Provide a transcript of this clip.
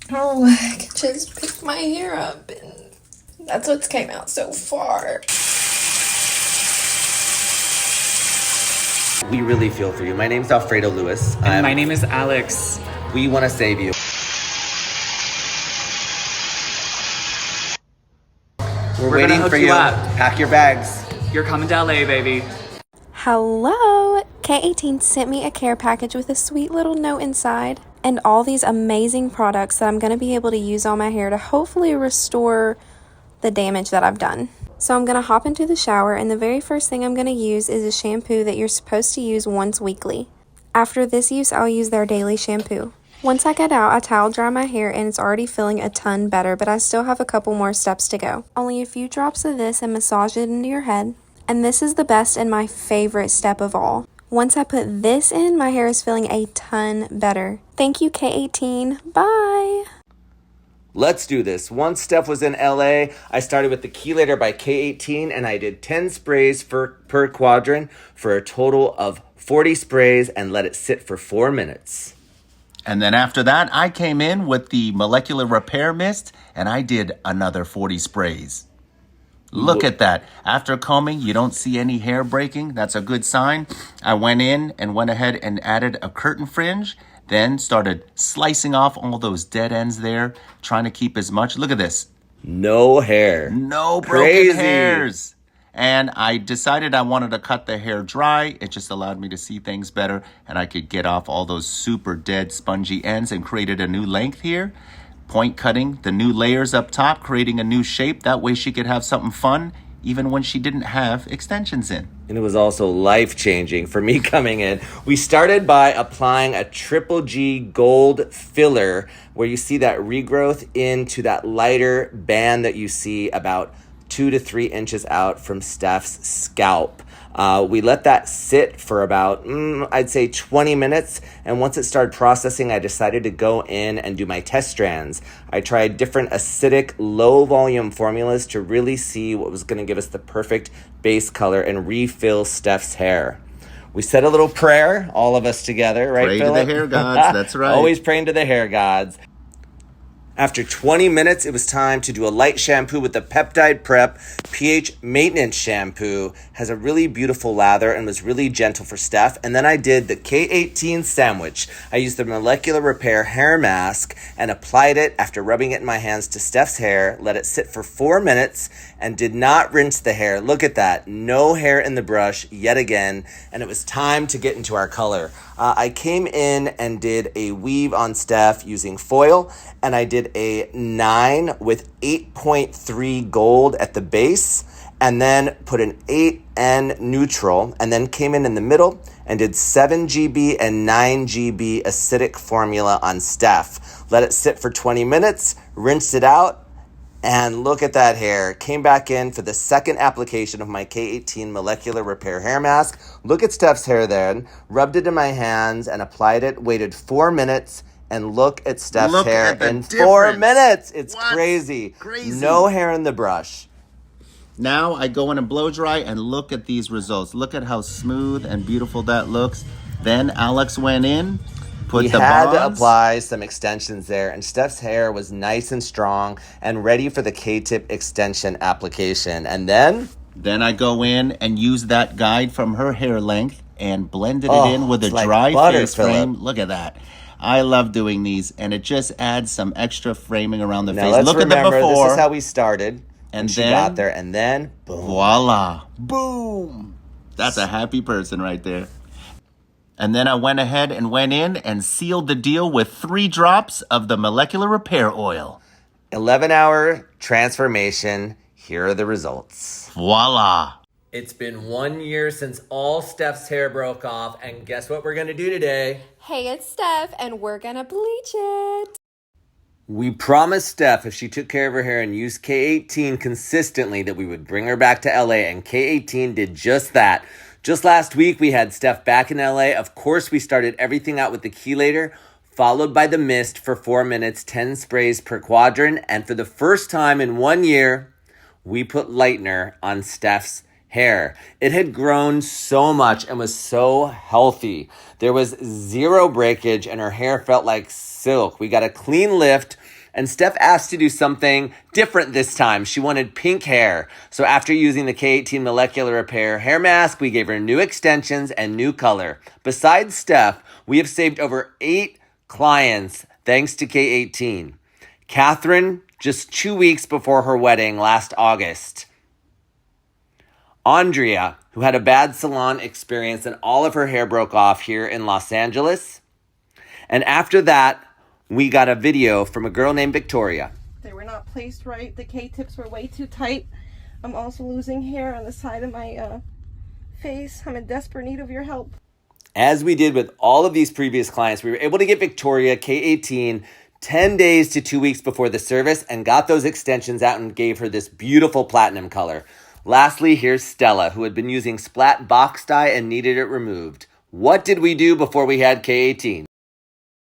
Oh, I can just pick my hair up, and that's what's came out so far. We really feel for you. My name's Alfredo Lewis. And my name is Alex. We want to save you. We're waiting for you. Pack your bags. You're coming to LA, baby. Hello! K18 sent me a care package with a sweet little note inside and all these amazing products that I'm going to be able to use on my hair to hopefully restore the damage that I've done. So I'm going to hop into the shower, and the very first thing I'm going to use is a shampoo that you're supposed to use once weekly. After this use, I'll use their daily shampoo. Once I get out, I towel dry my hair and it's already feeling a ton better, but I still have a couple more steps to go. Only a few drops of this and massage it into your head. And this is the best and my favorite step of all. Once I put this in, my hair is feeling a ton better. Thank you, K18. Bye! Let's do this. Once Steph was in LA, I started with the Chelator by K18 and I did 10 sprays per quadrant for a total of 40 sprays and let it sit for 4 minutes. And then after that, I came in with the molecular repair mist and I did another 40 sprays. Look at that. After combing, you don't see any hair breaking. That's a good sign. I went in and went ahead and added a curtain fringe, then started slicing off all those dead ends there, trying to keep as much. Look at this. No hair. No broken hairs. And I decided I wanted to cut the hair dry. It just allowed me to see things better, and I could get off all those super dead spongy ends and created a new length here. Point cutting the new layers up top, creating a new shape. That way she could have something fun, even when she didn't have extensions in. And it was also life-changing for me coming in. We started by applying a Triple G gold filler, where you see that regrowth into that lighter band that you see about 2 to 3 inches out from Steph's scalp. We let that sit for about, I'd say 20 minutes. And once it started processing, I decided to go in and do my test strands. I tried different acidic, low volume formulas to really see what was going to give us the perfect base color and refill Steph's hair. We said a little prayer, all of us together, right, Pray Phillip? to the hair gods, that's right. Always praying to the hair gods. After 20 minutes, it was time to do a light shampoo with the Peptide Prep pH Maintenance Shampoo. Has a really beautiful lather and was really gentle for Steph. And then I did the K18 sandwich. I used the Molecular Repair hair mask and applied it after rubbing it in my hands to Steph's hair, let it sit for 4 minutes, and did not rinse the hair. Look at that. No hair in the brush yet again. And it was time to get into our color. I came in and did a weave on Steph using foil, and I did a 9 with 8.3 gold at the base, and then put an 8N neutral, and then came in the middle and did 7 GB and 9 GB acidic formula on Steph. Let it sit for 20 minutes, rinsed it out, and look at that hair. Came back in for the second application of my K18 Molecular Repair hair mask. Look at Steph's hair then. Rubbed it in my hands and applied it. Waited 4 minutes. And look at Steph's hair in 4 minutes. It's crazy. No hair in the brush. Now I go in and blow dry and look at these results. Look at how smooth and beautiful that looks. Then Alex went in. We had to apply some extensions there, and Steph's hair was nice and strong and ready for the K-tip extension application. And then I go in and use that guide from her hair length and blended it in with a dry face frame. Look at that. I love doing these, and it just adds some extra framing around the face. Look at the before. This is how we started, and she got there, and then boom. Voila. Boom. That's a happy person right there. And then I went ahead and went in and sealed the deal with 3 drops of the Molecular Repair Oil. 11-hour transformation. Here are the results. Voila. It's been 1 year since all Steph's hair broke off, and guess what we're going to do today? Hey, it's Steph, and we're gonna bleach it. We promised Steph if she took care of her hair and used K18 consistently that we would bring her back to LA, and K18 did just that. Just last week, we had Steph back in LA. Of course, we started everything out with the Chelator, followed by the mist for 4 minutes, 10 sprays per quadrant. And for the first time in 1 year, we put lightener on Steph's hair. It had grown so much and was so healthy. There was zero breakage and her hair felt like silk. We got a clean lift, and Steph asked to do something different this time. She wanted pink hair. So after using the K18 Molecular Repair hair mask, we gave her new extensions and new color. Besides Steph, we have saved over 8 clients thanks to K18. Catherine, just 2 weeks before her wedding last August. Andrea, who had a bad salon experience and all of her hair broke off here in Los Angeles. And after that, we got a video from a girl named Victoria. They were not placed right. The K-tips were way too tight. I'm also losing hair on the side of my face. I'm in desperate need of your help. As we did with all of these previous clients, we were able to get Victoria K18 10 days to 2 weeks before the service and got those extensions out and gave her this beautiful platinum color. Lastly, here's Stella, who had been using splat box dye and needed it removed. What did we do before we had K18?